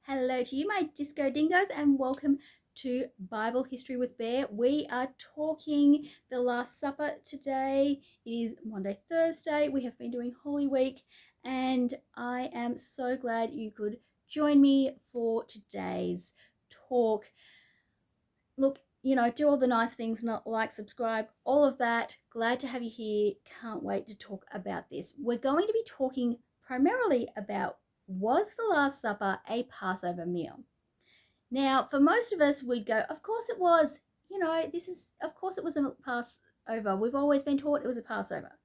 Hello to you, my disco dingoes, and welcome to Bible History with Bear. We are talking the Last Supper today. It is Monday, Thursday. We have been doing Holy Week, and I am so glad you could join me for today's talk. Look, do all the nice things, not like, subscribe, all of that. Glad to have you here. Can't wait to talk about this. We're going to be talking primarily about, was the Last Supper a Passover meal? Now, for most of us, we'd go, of course it was. Of course it was a Passover. We've always been taught it was a Passover.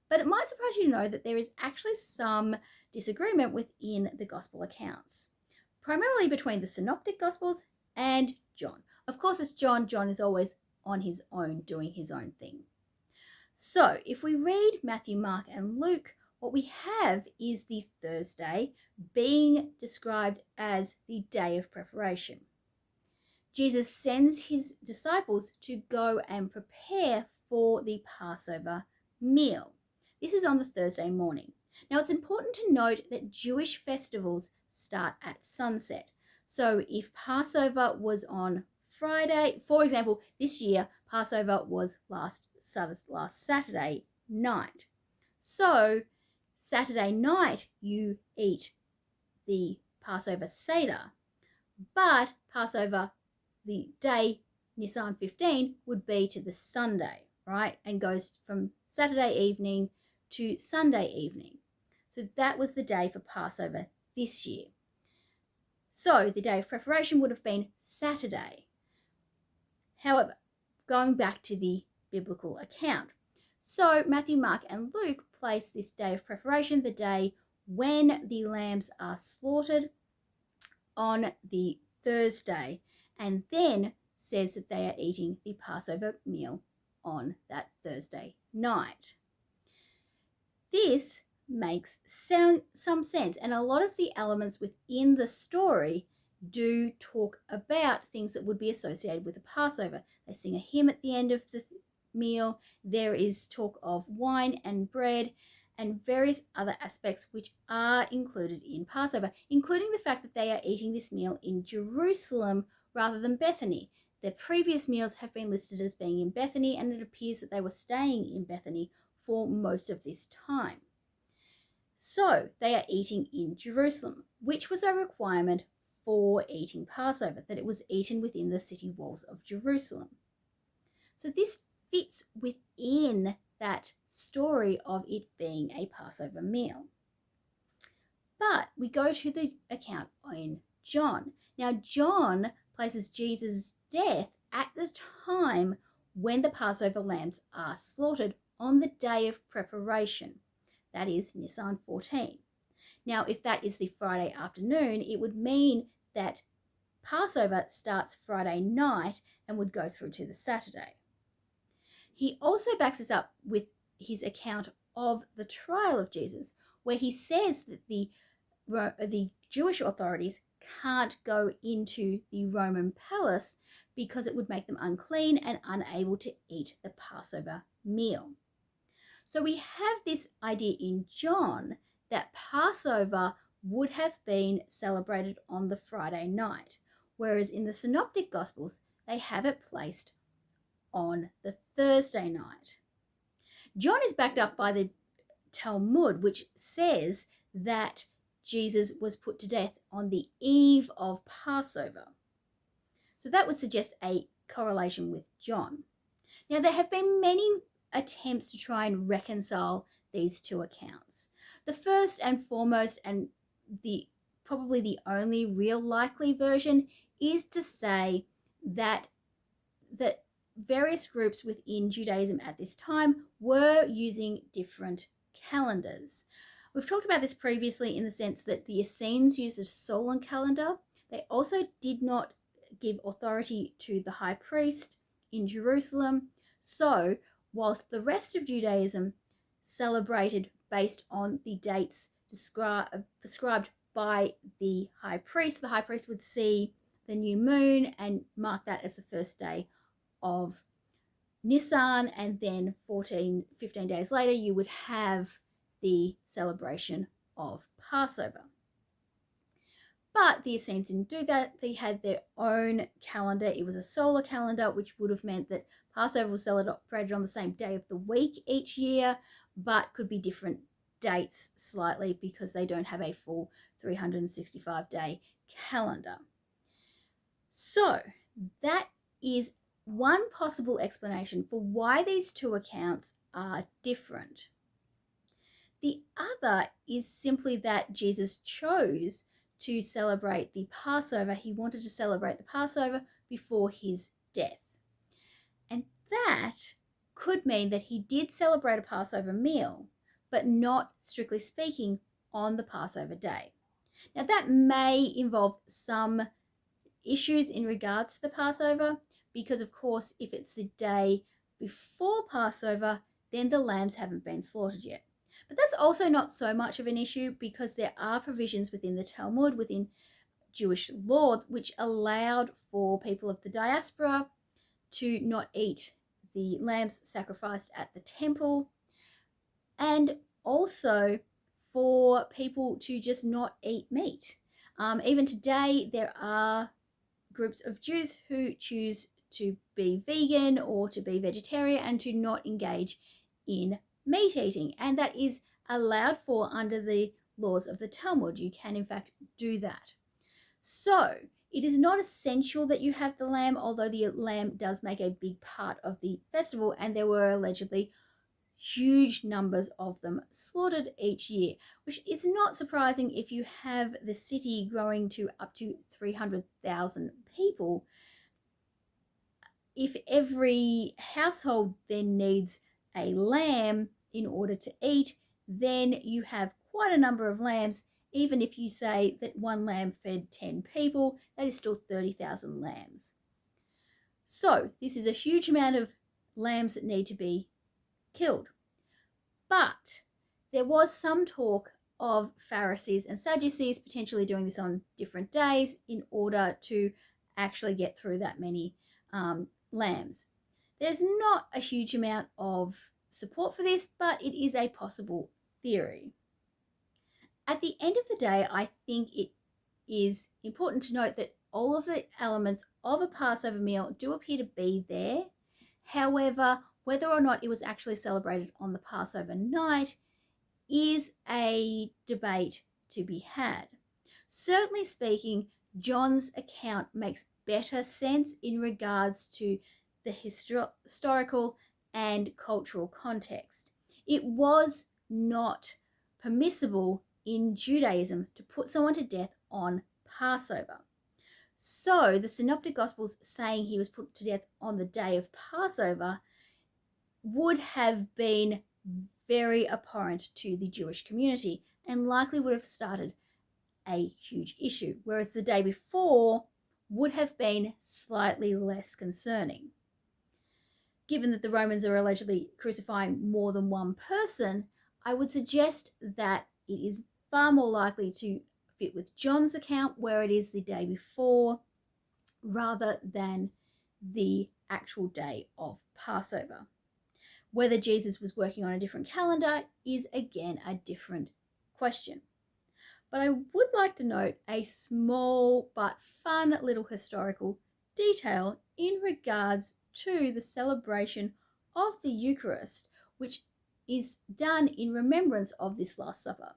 But it might surprise you to know that there is actually some disagreement within the Gospel accounts, primarily between the Synoptic Gospels and John. Of course, it's John. John is always on his own, doing his own thing. So if we read Matthew, Mark, and Luke, what we have is the Thursday being described as the day of preparation. Jesus sends his disciples to go and prepare for the Passover meal. This is on the Thursday morning. Now, it's important to note that Jewish festivals start at sunset. So if Passover was on Friday, for example, this year, Passover was last Saturday night. So Saturday night, you eat the Passover Seder, but Passover, the day Nisan 15, would be to the Sunday, right? And goes from Saturday evening to Sunday evening. So that was the day for Passover this year. So the day of preparation would have been Saturday. However, going back to the biblical account. So Matthew, Mark, and Luke place this day of preparation, the day when the lambs are slaughtered, on the Thursday, and then says that they are eating the Passover meal on that Thursday night. This makes some sense, and a lot of the elements within the story do talk about things that would be associated with the Passover. They sing a hymn at the end of the meal. There is talk of wine and bread and various other aspects which are included in Passover, including the fact that they are eating this meal in Jerusalem rather than Bethany. Their previous meals have been listed as being in Bethany, and it appears that they were staying in Bethany for most of this time. So they are eating in Jerusalem, which was a requirement for eating Passover, that it was eaten within the city walls of Jerusalem. So this fits within that story of it being a Passover meal. But we go to the account in John. Now, John places Jesus' death at the time when the Passover lambs are slaughtered on the day of preparation. That is Nisan 14. Now, if that is the Friday afternoon, it would mean that Passover starts Friday night and would go through to the Saturday. He also backs us up with his account of the trial of Jesus, where he says that the Jewish authorities can't go into the Roman palace because it would make them unclean and unable to eat the Passover meal. So we have this idea in John that Passover would have been celebrated on the Friday night, whereas in the Synoptic Gospels, they have it placed on the Thursday night. John is backed up by the Talmud, which says that Jesus was put to death on the eve of Passover. So that would suggest a correlation with John. Now, there have been many attempts to try and reconcile these two accounts. The first and foremost, and probably the only real likely version, is to say that various groups within Judaism at this time were using different calendars. We've talked about this previously in the sense that the Essenes used a solar calendar. They also did not give authority to the high priest in Jerusalem. So, whilst the rest of Judaism celebrated based on the dates prescribed by the high priest would see the new moon and mark that as the first day of Nisan, and then 15 days later you would have the celebration of Passover. But the Essenes didn't do that. They had their own calendar. It was a solar calendar, which would have meant that Passover was celebrated on the same day of the week each year, but could be different dates slightly because they don't have a full 365-day calendar. So that is one possible explanation for why these two accounts are different. The other is simply that Jesus chose to celebrate the Passover. He wanted to celebrate the Passover before his death. And that could mean that he did celebrate a Passover meal, but not, strictly speaking, on the Passover day. Now, that may involve some issues in regards to the Passover, because, of course, if it's the day before Passover, then the lambs haven't been slaughtered yet. But that's also not so much of an issue because there are provisions within the Talmud, within Jewish law, which allowed for people of the diaspora to not eat the lambs sacrificed at the temple, and also for people to just not eat meat. Even today, there are groups of Jews who choose to be vegan or to be vegetarian and to not engage in meat eating, and that is allowed for under the laws of the Talmud. You can in fact do that. So it is not essential that you have the lamb, although the lamb does make a big part of the festival, and there were allegedly huge numbers of them slaughtered each year, which is not surprising if you have the city growing to up to 300,000 people. If every household then needs a lamb in order to eat, then you have quite a number of lambs. Even if you say that one lamb fed 10 people, that is still 30,000 lambs. So this is a huge amount of lambs that need to be killed. But there was some talk of Pharisees and Sadducees potentially doing this on different days in order to actually get through that many lambs. There's not a huge amount of support for this, but it is a possible theory. At the end of the day, I think it is important to note that all of the elements of a Passover meal do appear to be there. However, whether or not it was actually celebrated on the Passover night is a debate to be had. Certainly speaking, John's account makes better sense in regards to the historical and cultural context. It was not permissible in Judaism to put someone to death on Passover. So the Synoptic Gospels saying he was put to death on the day of Passover would have been very abhorrent to the Jewish community and likely would have started a huge issue, whereas the day before would have been slightly less concerning. Given that the Romans are allegedly crucifying more than one person, I would suggest that it is far more likely to fit with John's account, where it is the day before, rather than the actual day of Passover. Whether Jesus was working on a different calendar is again a different question. But I would like to note a small but fun little historical detail in regards to the celebration of the Eucharist, which is done in remembrance of this Last Supper.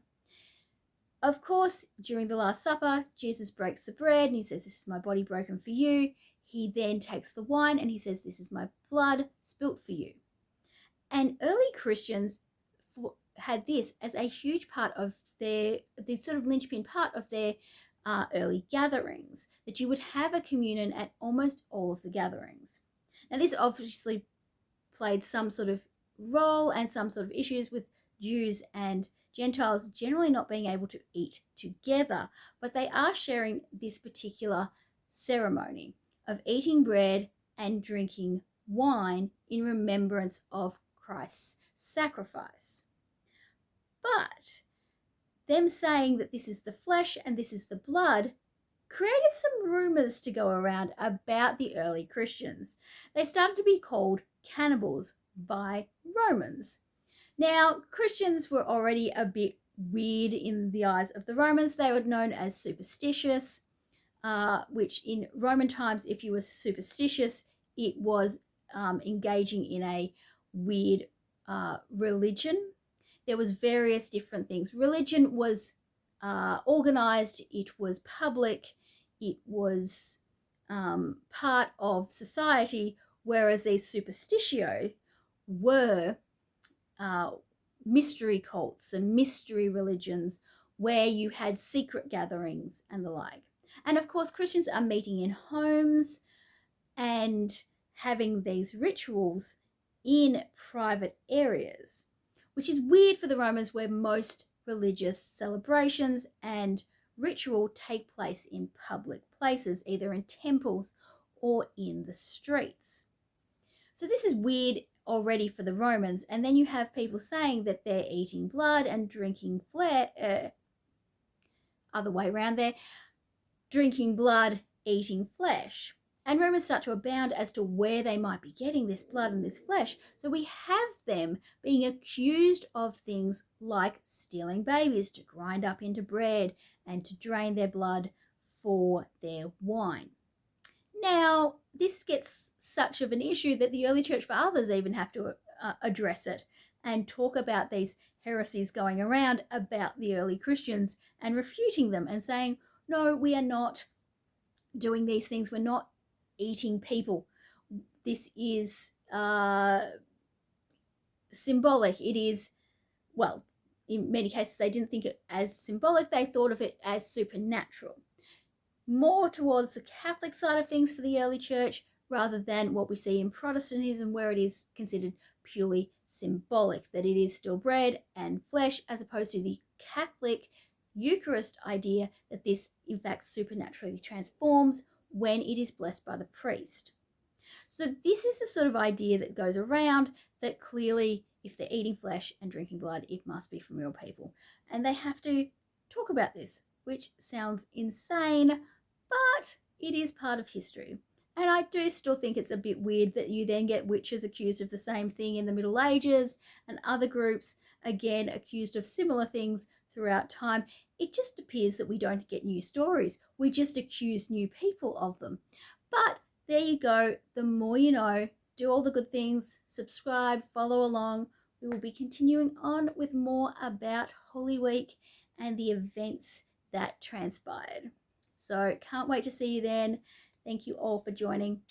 Of course, during the Last Supper, Jesus breaks the bread and he says, "This is my body broken for you." He then takes the wine and he says, "This is my blood spilt for you." And early Christians had this as a huge part of the sort of linchpin part of their early gatherings, that you would have a communion at almost all of the gatherings. Now, this obviously played some sort of role and some sort of issues with Jews and Gentiles generally not being able to eat together, but they are sharing this particular ceremony of eating bread and drinking wine in remembrance of Christ's sacrifice. But them saying that this is the flesh and this is the blood created some rumors to go around about the early Christians. They started to be called cannibals by Romans. Now, Christians were already a bit weird in the eyes of the Romans. They were known as superstitious, which in Roman times, if you were superstitious, it was engaging in a weird religion. There was various different things. Religion was organized, it was public, it was part of society, whereas these superstitio were mystery cults and mystery religions where you had secret gatherings and the like. And of course, Christians are meeting in homes and having these rituals in private areas, which is weird for the Romans, where most religious celebrations and ritual take place in public places, either in temples or in the streets. So this is weird already for the Romans. And then you have people saying that they're eating blood and drinking other way around there, drinking blood, eating flesh. And rumors start to abound as to where they might be getting this blood and this flesh. So we have them being accused of things like stealing babies to grind up into bread and to drain their blood for their wine. Now, this gets such of an issue that the early church fathers even have to address it and talk about these heresies going around about the early Christians and refuting them and saying, no, we are not doing these things. We're not eating people. This is symbolic. It is, well, in many cases, they didn't think it as symbolic. They thought of it as supernatural. More towards the Catholic side of things for the early church, rather than what we see in Protestantism, where it is considered purely symbolic, that it is still bread and flesh, as opposed to the Catholic Eucharist idea that this, in fact, supernaturally transforms when it is blessed by the priest. So this is the sort of idea that goes around, that clearly, if they're eating flesh and drinking blood, it must be from real people. And they have to talk about this, which sounds insane, but it is part of history. And I do still think it's a bit weird that you then get witches accused of the same thing in the Middle Ages, and other groups, again, accused of similar things throughout time. It just appears that we don't get new stories. We just accuse new people of them. But there you go. The more you know. Do all the good things. Subscribe, follow along. We will be continuing on with more about Holy Week and the events that transpired. So can't wait to see you then. Thank you all for joining.